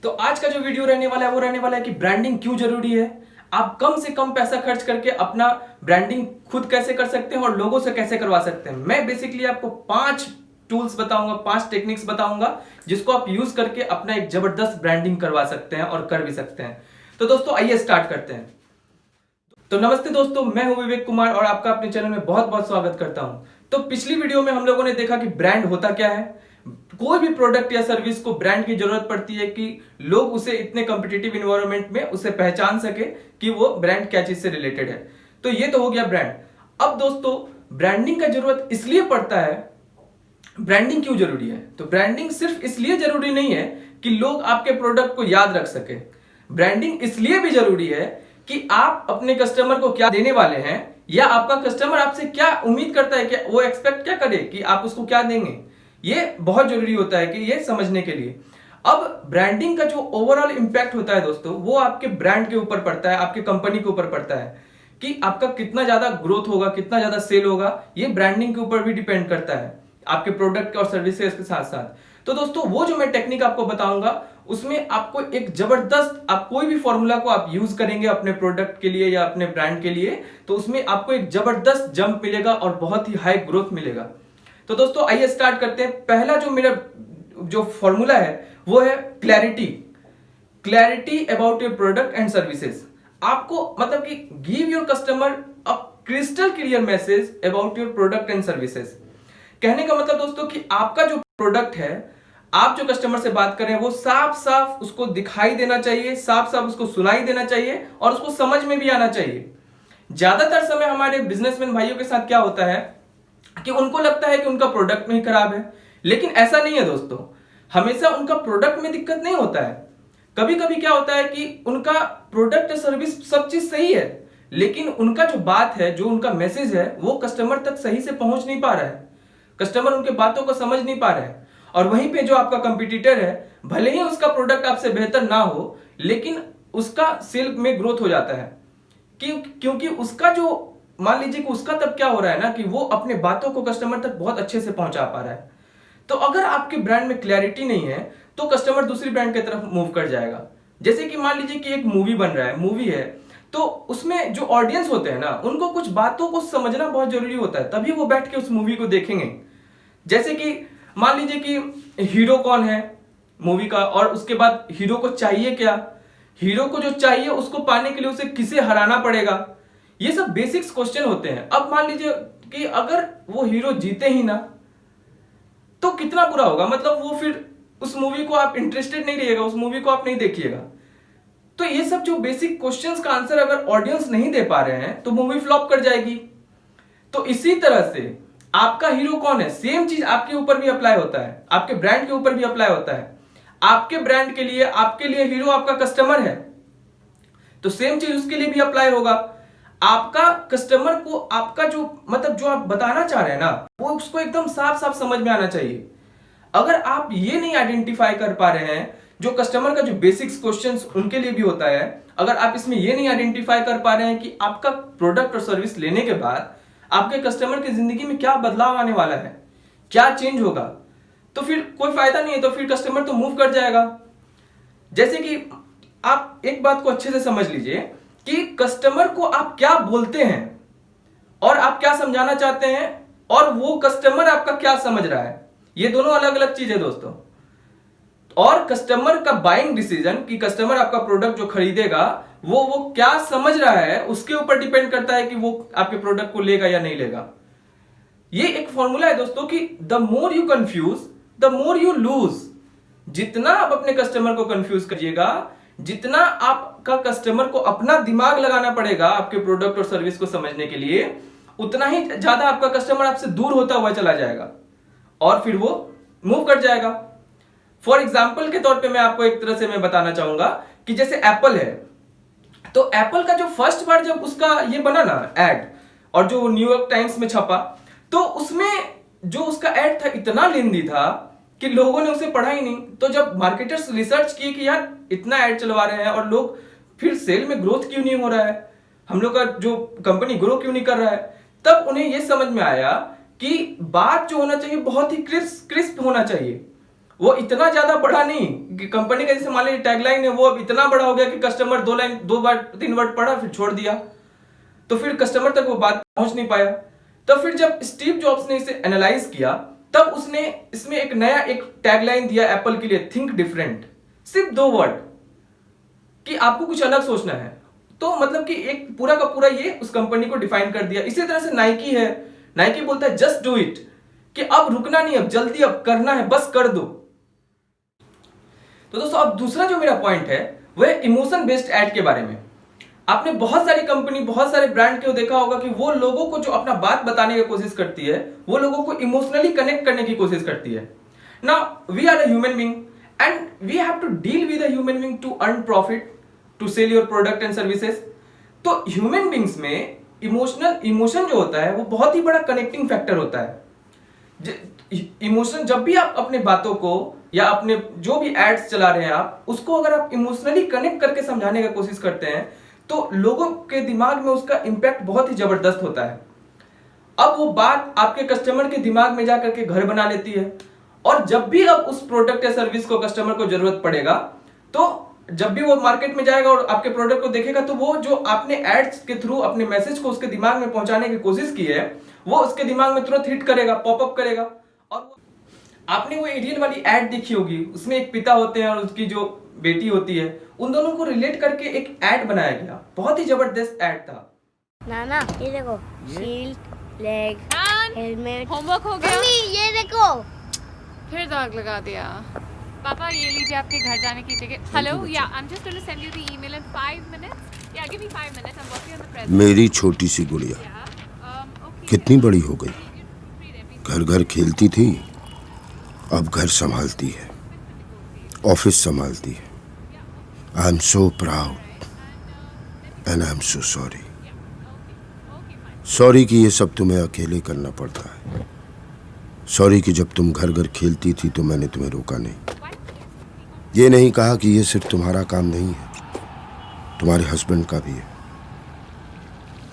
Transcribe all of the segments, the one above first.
तो आज का जो वीडियो रहने वाला है वो रहने वाला है कि ब्रांडिंग क्यों जरूरी है। आप कम से कम पैसा खर्च करके अपना ब्रांडिंग खुद कैसे कर सकते हैं और लोगों से कैसे करवा सकते हैं। मैं बेसिकली आपको 5 टूल्स बताऊंगा, 5 टेक्निक्स बताऊंगा जिसको आप यूज करके अपना एक जबरदस्त ब्रांडिंग करवा सकते हैं और कर भी सकते हैं। तो दोस्तों आइए स्टार्ट करते हैं। तो नमस्ते दोस्तों, मैं हूं विवेक कुमार और आपका अपने चैनल में बहुत बहुत स्वागत करता हूं। तो पिछली वीडियो में हम लोगों ने देखा कि ब्रांड होता क्या है। कोई भी प्रोडक्ट या सर्विस को ब्रांड की जरूरत पड़ती है कि लोग उसे इतने कॉम्पिटिटिव इन्वायरमेंट में उसे पहचान सके कि वो ब्रांड क्या चीज से रिलेटेड है। तो ये तो हो गया ब्रांड। अब दोस्तों ब्रांडिंग का जरूरत इसलिए पड़ता है। ब्रांडिंग क्यों जरूरी है? तो ब्रांडिंग सिर्फ इसलिए जरूरी नहीं है कि लोग आपके प्रोडक्ट को याद रख सके। ब्रांडिंग इसलिए भी जरूरी है कि आप अपने कस्टमर को क्या देने वाले हैं या आपका कस्टमर आपसे क्या उम्मीद करता है, कि वो एक्सपेक्ट क्या करे कि आप उसको क्या देंगे। ये बहुत जरूरी होता है कि ये समझने के लिए। अब ब्रांडिंग का जो ओवरऑल इंपैक्ट होता है दोस्तों, वो आपके ब्रांड के ऊपर पड़ता है, आपके कंपनी के ऊपर पड़ता है कि आपका कितना ज्यादा ग्रोथ होगा, कितना ज्यादा सेल होगा। ये ब्रांडिंग के ऊपर भी डिपेंड करता है, आपके प्रोडक्ट और सर्विसेज के साथ साथ। तो दोस्तों वो जो मैं टेक्निक आपको बताऊंगा उसमें आपको एक जबरदस्त, आप कोई भी फॉर्मूला को आप यूज करेंगे अपने प्रोडक्ट के लिए या अपने ब्रांड के लिए, तो उसमें आपको एक जबरदस्त जंप मिलेगा और बहुत ही हाई ग्रोथ मिलेगा। तो दोस्तों आइए स्टार्ट करते हैं। पहला जो मेरा जो फॉर्मूला है वो है clarity. Clarity about your product and services. आपको मतलब कि give your customer a crystal clear message about your product and services. कहने का मतलब दोस्तों कि आपका जो प्रोडक्ट है, आप जो कस्टमर से बात कर रहे हैं, वो साफ साफ उसको दिखाई देना चाहिए, साफ साफ उसको सुनाई देना चाहिए और उसको समझ में भी आना चाहिए। ज्यादातर समय हमारे बिजनेसमैन भाइयों के साथ क्या होता है कि उनको लगता है कि उनका प्रोडक्ट में ही खराब है, लेकिन ऐसा नहीं है दोस्तों। हमेशा उनका प्रोडक्ट में दिक्कत नहीं होता है। कभी कभी क्या होता है कि उनका प्रोडक्ट सर्विस सब चीज सही है, लेकिन उनका जो बात है, जो उनका मैसेज है, वो कस्टमर तक सही से पहुंच नहीं पा रहा है। कस्टमर उनके बातों को समझ नहीं पा रहा है। और वहीं पे जो आपका कंपटीटर है, भले ही उसका प्रोडक्ट आपसे बेहतर ना हो, लेकिन उसका सेल में ग्रोथ हो जाता है। क्योंकि उसका जो, मान लीजिए कि उसका तब क्या हो रहा है ना कि वो अपने बातों को कस्टमर तक बहुत अच्छे से पहुंचा पा रहा है। तो अगर आपके ब्रांड में क्लैरिटी नहीं है तो कस्टमर दूसरी ब्रांड की तरफ मूव कर जाएगा। जैसे कि मान लीजिए कि एक मूवी बन रहा है, मूवी है, तो उसमें जो ऑडियंस होते हैं ना, उनको कुछ बातों को समझना बहुत जरूरी होता है, तभी वो बैठ के उस मूवी को देखेंगे। जैसे कि मान लीजिए कि हीरो कौन है मूवी का, और उसके बाद हीरो को चाहिए क्या, हीरो को जो चाहिए उसको पाने के लिए उसे किसे हराना पड़ेगा। ये सब बेसिक्स क्वेश्चन होते हैं। अब मान लीजिए कि अगर वो हीरो जीते ही ना, तो कितना बुरा होगा। मतलब वो फिर उस मूवी को आप इंटरेस्टेड नहीं रहिएगा, उस मूवी को आप नहीं देखिएगा। तो ये सब जो बेसिक क्वेश्चंस का आंसर अगर ऑडियंस नहीं दे पा रहे हैं तो मूवी फ्लॉप कर जाएगी। तो इसी तरह से आपका हीरो कौन है, सेम चीज आपके ऊपर भी अप्लाई होता है, आपके ब्रांड के ऊपर भी अप्लाई होता है। आपके ब्रांड के लिए, आपके लिए हीरो आपका कस्टमर है, तो सेम चीज उसके लिए भी अप्लाई होगा। आपका कस्टमर को आपका जो मतलब जो आप बताना चाह रहे हैं ना, वो उसको एकदम साफ साफ समझ में आना चाहिए। अगर आप ये नहीं आइडेंटिफाई कर पा रहे हैं, जो कस्टमर का जो बेसिक्स क्वेश्चंस उनके लिए भी होता है, अगर आप इसमें ये नहीं आइडेंटिफाई कर पा रहे हैं कि आपका प्रोडक्ट और सर्विस लेने के बाद आपके कस्टमर की जिंदगी में क्या बदलाव आने वाला है, क्या चेंज होगा, तो फिर कोई फायदा नहीं है। तो फिर कस्टमर तो मूव कर जाएगा। जैसे कि आप एक बात को अच्छे से समझ लीजिए कि कस्टमर को आप क्या बोलते हैं और आप क्या समझाना चाहते हैं, और वो कस्टमर आपका क्या समझ रहा है, ये दोनों अलग अलग चीज है दोस्तों। और कस्टमर का बाइंग डिसीजन, कि कस्टमर आपका प्रोडक्ट जो खरीदेगा वो क्या समझ रहा है, उसके ऊपर डिपेंड करता है कि वो आपके प्रोडक्ट को लेगा या नहीं लेगा। ये एक फॉर्मूला है दोस्तों कि the more you confuse the more you lose. जितना आप अपने कस्टमर को कंफ्यूज करिएगा, जितना आपका कस्टमर को अपना दिमाग लगाना पड़ेगा आपके प्रोडक्ट और सर्विस को समझने के लिए, उतना ही ज्यादा आपका कस्टमर आपसे दूर होता हुआ चला जाएगा और फिर वो मूव कर जाएगा। फॉर एग्जाम्पल के तौर पे मैं आपको एक तरह से मैं बताना चाहूंगा कि जैसे एप्पल है, तो एप्पल का जो फर्स्ट बार जब उसका ये बना ना एड, और जो न्यूयॉर्क टाइम्स में छपा, तो उसमें जो उसका एड था इतना लेंदी था कि लोगों ने उसे पढ़ा ही नहीं। तो जब मार्केटर्स रिसर्च किए कि यार इतना एड चलवा रहे हैं और लोग फिर सेल में ग्रोथ क्यों नहीं हो रहा है, हम लोग का जो कंपनी ग्रो क्यों नहीं कर रहा है, तब उन्हें यह समझ में आया कि बात जो होना चाहिए बहुत ही क्रिस्प होना चाहिए। वो इतना ज्यादा बड़ा नहीं कि कंपनी का जैसे मान लीजिए टैगलाइन है वो अब इतना बड़ा हो गया कि कस्टमर 2 वर्ड पढ़ा फिर छोड़ दिया, तो फिर कस्टमर तक वो बात पहुंच नहीं पाया। तो फिर जब स्टीव जॉब्स ने इसे एनालाइज किया तब उसने इसमें एक नया एक टैगलाइन दिया एप्पल के लिए, थिंक डिफरेंट। सिर्फ 2 वर्ड कि आपको कुछ अलग सोचना है। तो मतलब कि एक पूरा का पूरा ये उस कंपनी को डिफाइन कर दिया। इसी तरह से नाइकी है, नाइकी बोलता है जस्ट डू इट, कि अब रुकना नहीं, अब जल्दी अब करना है, बस कर दो। तो दोस्तों अब दूसरा जो मेरा पॉइंट है वह इमोशन बेस्ड एड के बारे में। आपने बहुत सारी कंपनी, बहुत सारे ब्रांड को देखा होगा कि वो लोगों को जो अपना बात बताने की कोशिश करती है वो लोगों को इमोशनली कनेक्ट करने की कोशिश करती है। Now we are a human being and we have to deal with a human being to earn profit, to sell your product and services. तो ह्यूमन बीइंग्स में इमोशन जो होता है वो बहुत ही बड़ा कनेक्टिंग फैक्टर होता है। इमोशन जब भी आप अपने बातों को या अपने जो भी एड्स चला रहे हैं आप उसको अगर आप इमोशनली कनेक्ट करके समझाने की कोशिश करते हैं तो लोगों के दिमाग में उसका इंपैक्ट बहुत ही जबरदस्त होता है। अब वो बात आपके कस्टमर के दिमाग में जाकर के घर बना लेती है, और जब भी अब उस प्रोडक्ट या सर्विस को कस्टमर को जरूरत पड़ेगा तो जब भी वो मार्केट में जाएगा और आपके प्रोडक्ट को देखेगा तो वो जो आपने एड्स के थ्रू अपने मैसेज को उसके दिमाग में पहुंचाने की कोशिश की है वो उसके दिमाग में तुरंत हिट करेगा, पॉपअप करेगा। और आपने वो एरियल वाली एड देखी होगी, उसमें एक पिता होते हैं और उसकी जो बेटी होती है, उन दोनों को रिलेट करके एक एड बनाया गया। बहुत ही जबरदस्त एड था। नाना ये देखो, शील्ड, लेग, हेलमेट। होमवर्क हो गया? मम्मी ये देखो, फिर दाग लगा दिया। पापा ये लीजिए आपके घर जाने की ticket. Hello, yeah I am just going to send you the email in 5 minutes. Yeah give me 5 minutes, I am working on the present. मेरी छोटी सी गुड़िया कितनी बड़ी हो गई, घर घर खेलती थी, अब घर संभालती है, ऑफिस संभालती है। I am so proud and I am so sorry. Sorry कि ये सब तुम्हें अकेले करना पड़ता है। सॉरी कि जब तुम घर घर खेलती थी तो मैंने तुम्हें रोका नहीं। ये नहीं कहा कि ये सिर्फ तुम्हारा काम नहीं है, तुम्हारे हस्बैंड का भी है,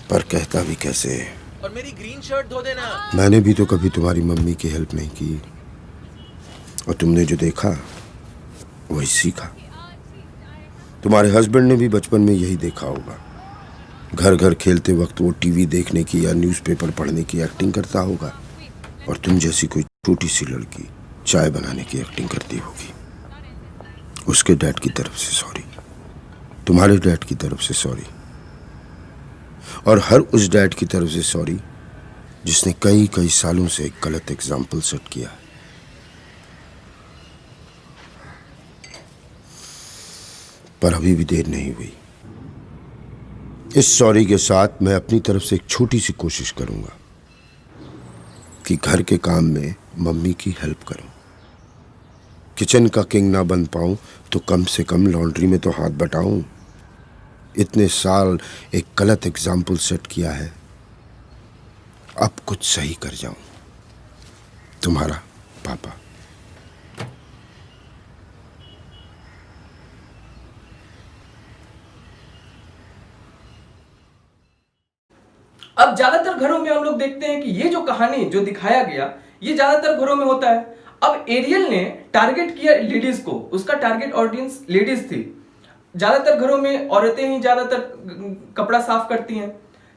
पर कहता भी कैसे है। और मेरी ग्रीन शर्ट धो देना। मैंने भी तो कभी तुम्हारी मम्मी की हेल्प नहीं की, और तुमने जो देखा वही सीखा। तुम्हारे हस्बैंड ने भी बचपन में यही देखा होगा। घर घर खेलते वक्त वो टीवी देखने की या न्यूज़पेपर पढ़ने की एक्टिंग करता होगा, और तुम जैसी कोई छोटी सी लड़की चाय बनाने की एक्टिंग करती होगी। उसके डैड की तरफ से सॉरी, तुम्हारे डैड की तरफ से सॉरी, और हर उस डैड की तरफ से सॉरी जिसने कई कई सालों से एक गलत एग्जाम्पल सेट किया है। पर अभी भी देर नहीं हुई। इस सॉरी के साथ मैं अपनी तरफ से एक छोटी सी कोशिश करूंगा कि घर के काम में मम्मी की हेल्प करूं। किचन का किंग ना बन पाऊं तो कम से कम लॉन्ड्री में तो हाथ बटाऊं। इतने साल एक गलत एग्जाम्पल सेट किया है, अब कुछ सही कर जाऊं। तुम्हारा पापा। अब ज्यादातर घरों में हम लोग देखते हैं कि ये जो कहानी जो दिखाया गया ये ज्यादातर घरों में होता है। अब एरियल ने टारगेट किया लेडीज को, उसका टारगेट ऑडियंस लेडीज थी। ज्यादातर घरों में औरतें ही ज्यादातर कपड़ा साफ करती हैं,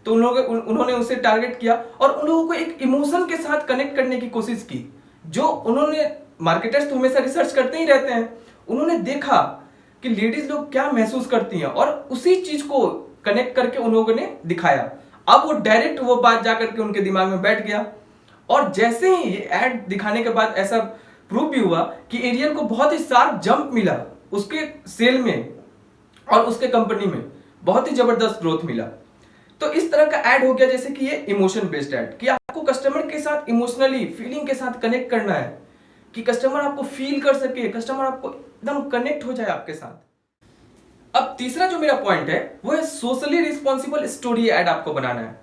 तो उन्होंने उसे टारगेट किया और उन लोगों को एक इमोशन के साथ कनेक्ट करने की कोशिश की। जो उन्होंने, मार्केटर्स तो हमेशा रिसर्च करते ही रहते हैं, उन्होंने देखा कि लेडीज लोग क्या महसूस करती हैं और उसी चीज को कनेक्ट करके उन लोगों ने दिखाया। अब वो डायरेक्ट वो बात जाकर के उनके दिमाग में बैठ गया, और जैसे ही ये एड दिखाने के बाद ऐसा प्रूव भी हुआ कि एरियल को बहुत ही शार्प जंप मिला उसके सेल में और उसके कंपनी में बहुत ही जबरदस्त ग्रोथ मिला। तो इस तरह का ऐड हो गया जैसे कि ये इमोशन बेस्ड ऐड, कि आपको कस्टमर के साथ इमोशनली फीलिंग के साथ कनेक्ट करना है, कि कस्टमर आपको फील कर सके, कस्टमर आपको एकदम कनेक्ट हो जाए आपके साथ। अब तीसरा जो मेरा पॉइंट है वो है सोशली रिस्पॉन्सिबल स्टोरी ऐड आपको बनाना है।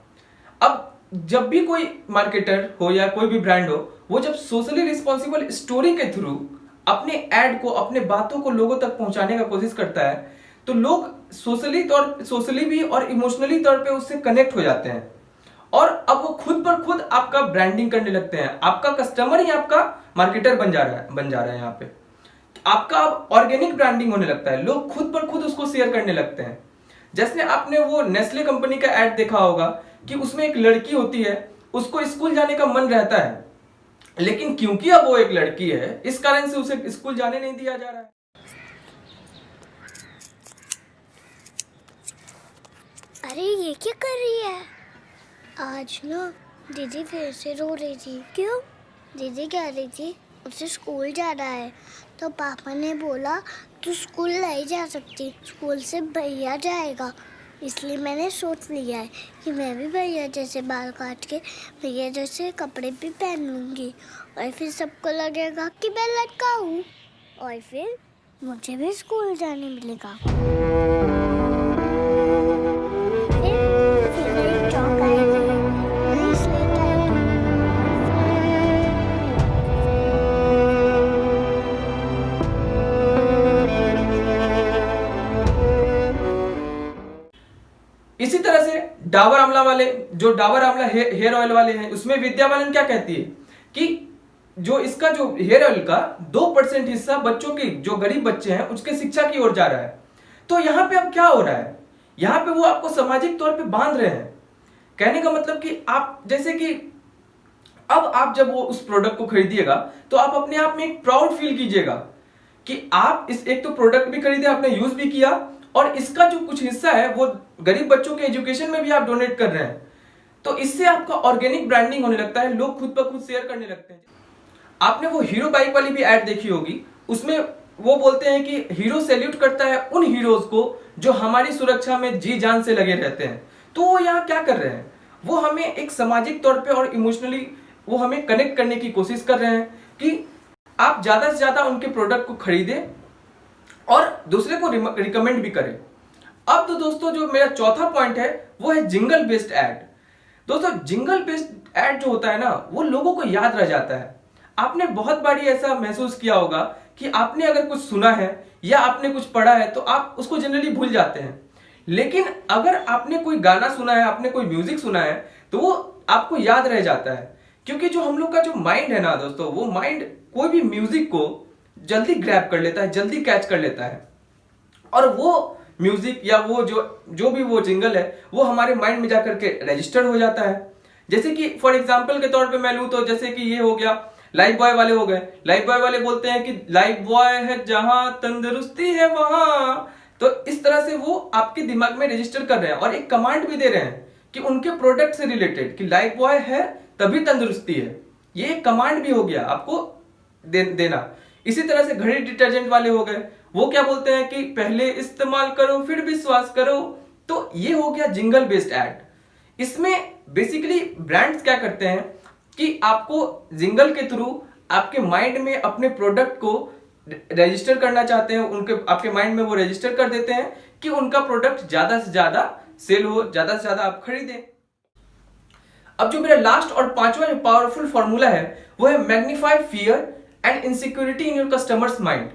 अब जब भी कोई मार्केटर हो या कोई भी ब्रांड हो, वो जब सोशली रिस्पॉन्सिबल स्टोरी के थ्रू अपने ऐड को, अपने बातों को लोगों तक पहुंचाने का कोशिश करता है, तो लोग सोशली भी और इमोशनली तौर पे उससे कनेक्ट हो जाते हैं, और अब वो खुद पर खुद आपका ब्रांडिंग करने लगते हैं। आपका कस्टमर ही आपका मार्केटर बन जा रहा है यहाँ पे। आपका अब ऑर्गेनिक ब्रांडिंग होने लगता है, लोग खुद पर खुद उसको शेयर करने लगते हैं। जैसे आपने वो नेस्ले कंपनी का एड देखा होगा कि उसमें एक लड़की होती है, उसको स्कूल जाने का मन रहता है, लेकिन क्योंकि अब वो एक लड़की है इस कारण से उसे स्कूल जाने नहीं दिया जा रहा है। अरे ये क्या कर रही है? आज ना दीदी फिर से रो रही थी। क्यों? दीदी कह रही थी उसे स्कूल जाना है, तो पापा ने बोला तू स्कूल नहीं जा सकती, स्कूल से भैया जाएगा। इसलिए मैंने सोच लिया है कि मैं भी भैया जैसे बाल काट के भैया जैसे कपड़े भी पहन लूँगी, और फिर सबको लगेगा कि मैं लड़का हूँ, और फिर मुझे भी स्कूल जाने मिलेगा। फिर मेरी चौक आएगी, नई स्लेट आएगी। इसी तरह से डाबर आंवला वाले, जो डाबर आंवला हेयर ऑयल वाले हैं, उसमें विद्या बालन क्या कहती है कि जो इसका जो हेयर ऑयल का 2% हिस्सा बच्चों की, जो गरीब बच्चे हैं उसके शिक्षा की ओर जा रहा है। तो यहाँ पे अब क्या हो रहा है, यहाँ पे वो आपको सामाजिक तौर पे बांध रहे हैं। कहने का मतलब कि आप जैसे कि अब आप जब वो उस प्रोडक्ट को खरीदिएगा तो आप अपने आप में एक प्राउड फील कीजिएगा कि आप इस एक तो प्रोडक्ट भी खरीदे, आपने यूज भी किया, और इसका जो कुछ हिस्सा है वो गरीब बच्चों के एजुकेशन में भी आप डोनेट कर रहे हैं। तो इससे आपका ऑर्गेनिक ब्रांडिंग होने लगता है, लोग खुद पर खुद शेयर करने लगते हैं। आपने वो हीरो बाइक वाली भी ऐड देखी होगी, उसमें वो बोलते हैं कि हीरो सैल्यूट करता है उन हीरोज को जो हमारी सुरक्षा में जी जान से लगे रहते हैं। तो वो यहाँ क्या कर रहे हैं, वो हमें एक सामाजिक तौर पे और इमोशनली वो हमें कनेक्ट करने की कोशिश कर रहे हैं कि आप ज्यादा से ज्यादा उनके प्रोडक्ट को खरीदें और दूसरे को रिकमेंड भी करें। अब तो दोस्तों जो मेरा चौथा पॉइंट है वो है जिंगल बेस्ड ऐड। दोस्तों जिंगल बेस्ड ऐड जो होता है ना, वो लोगों को याद रह जाता है। आपने बहुत बार ऐसा महसूस किया होगा कि आपने अगर कुछ सुना है या आपने कुछ पढ़ा है तो आप उसको जनरली भूल जाते हैं, लेकिन अगर आपने कोई गाना सुना है, आपने कोई म्यूजिक सुना है, तो वो आपको याद रह जाता है। क्योंकि जो हम लोग का जो माइंड है ना दोस्तों, वो माइंड कोई भी म्यूजिक को जल्दी ग्रैब कर लेता है, जल्दी कैच कर लेता है, और वो म्यूजिक या वो जो भी वो जिंगल है वो हमारे माइंड में जाकर के रजिस्टर हो जाता है। जैसे कि फॉर एग्जांपल के तौर पे मैं लूं तो जैसे कि ये हो गया, लाइफ बॉय वाले हो गए। लाइफ बॉय वाले बोलते हैं कि लाइफ बॉय है जहां तंदुरुस्ती है वहां। तो इस तरह से वो आपके दिमाग में रजिस्टर कर रहे हैं और एक कमांड भी दे रहे हैं कि उनके प्रोडक्ट से रिलेटेड कि लाइफ बॉय है तभी तंदुरुस्ती है। ये एक कमांड भी हो गया आपको देना। इसी तरह से घड़ी डिटर्जेंट वाले हो गए, वो क्या बोलते हैं कि पहले इस्तेमाल करो फिर विश्वास करो। तो ये हो गया जिंगल बेस्ड ऐड। इसमें बेसिकली ब्रांड्स क्या करते हैं कि आपको जिंगल के थ्रू आपके माइंड में अपने प्रोडक्ट को रजिस्टर करना चाहते हैं, उनके आपके माइंड में वो रजिस्टर कर देते हैं कि उनका प्रोडक्ट ज्यादा से ज्यादा सेल हो, ज्यादा से ज्यादा आप खरीदें। अब जो मेरा लास्ट और पांचवा पावरफुल फॉर्मूला है वो है magnify fear and insecurity in your customers mind.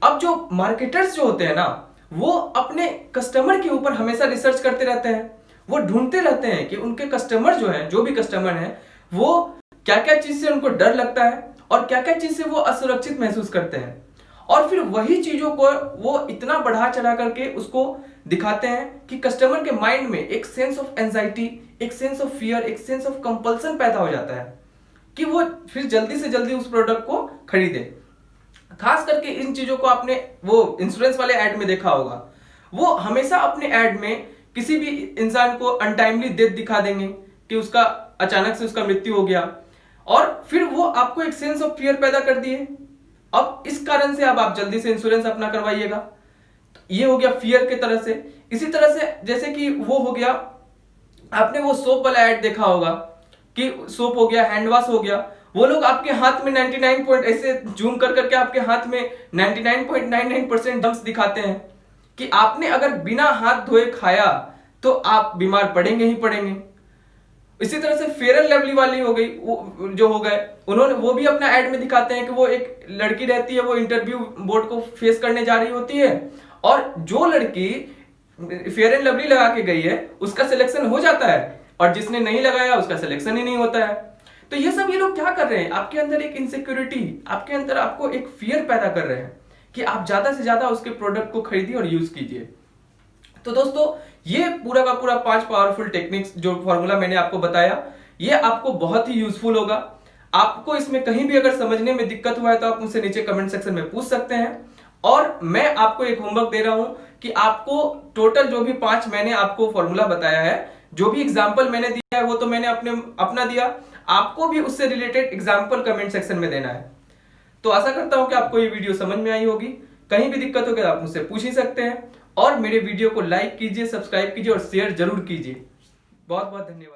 अब जो मार्केटर्स जो होते हैं ना, वो अपने कस्टमर के ऊपर हमेशा रिसर्च करते रहते हैं। वो ढूंढते रहते हैं कि उनके कस्टमर जो हैं, जो भी कस्टमर हैं, वो क्या क्या चीज से उनको डर लगता है और क्या क्या चीज से वो असुरक्षित महसूस करते हैं, और फिर वही चीजों को वो इतना बढ़ा चढ़ा करके उसको दिखाते हैं कि कस्टमर के माइंड में एक सेंस ऑफ एंजाइटी, एक सेंस ऑफ फियर, एक सेंस ऑफ कंपल्सन पैदा हो जाता है कि वो फिर जल्दी से जल्दी उस प्रोडक्ट को खरीदे। खास करके इन चीजों को आपने वो इंश्योरेंस वाले ऐड में देखा होगा, वो हमेशा अपने ऐड में किसी भी इंसान को अनटाइमली डेथ दिखा देंगे कि उसका अचानक से उसका मृत्यु हो गया, और फिर वो आपको एक सेंस ऑफ फियर पैदा कर दिए। अब इस कारण से अब आप जल्दी से इंश्योरेंस अपना करवाइएगा। तो ये हो गया फियर की तरह से। इसी तरह से जैसे कि वो हो गया, आपने वो सोप वाला ऐड देखा होगा कि सोप हो गया, हैंड वॉश हो गया, वो लोग आपके हाथ में 99 ऐसे जूम कर करके आपके हाथ में 99.99% डम्स दिखाते हैं कि आपने अगर बिना हाथ धोए खाया तो आप बीमार पड़ेंगे ही पड़ेंगे। इसी तरह से फेयर एंड लवली वाली हो गई, वो जो हो गए, उन्होंने वो भी अपना ऐड में दिखाते हैं कि वो एक लड़की रहती है, वो इंटरव्यू बोर्ड को फेस करने जा रही होती है, और जो लड़की फेयर एंड लवली लगा के गई है उसका सिलेक्शन हो जाता है, और जिसने नहीं लगाया उसका सिलेक्शन ही नहीं होता है। तो ये सब ये लोग क्या कर रहे हैं, आपके अंदर एक इनसिक्योरिटी, आपके अंदर आपको एक फियर पैदा कर रहे हैं कि आप ज्यादा से ज्यादा उसके प्रोडक्ट को खरीदिए और यूज कीजिए। तो दोस्तों ये पूरा का पूरा 5 पावरफुल टेक्निक्स जो फॉर्मूला मैंने आपको बताया, ये आपको बहुत ही यूजफुल होगा। आपको इसमें कहीं भी अगर समझने में दिक्कत हुआ है तो आप मुझसे नीचे कमेंट सेक्शन में पूछ सकते हैं। और मैं आपको एक होमवर्क दे रहा हूं कि आपको टोटल जो भी 5 मैंने आपको फॉर्मूला बताया है, जो भी एग्जाम्पल मैंने दिया है वो तो मैंने अपना दिया, आपको भी उससे रिलेटेड एग्जाम्पल कमेंट सेक्शन में देना है। तो आशा करता हूं कि आपको ये वीडियो समझ में आई होगी। कहीं भी दिक्कत हो तो आप मुझसे पूछ ही सकते हैं। और मेरे वीडियो को लाइक कीजिए, सब्सक्राइब कीजिए और शेयर जरूर कीजिए। बहुत बहुत धन्यवाद।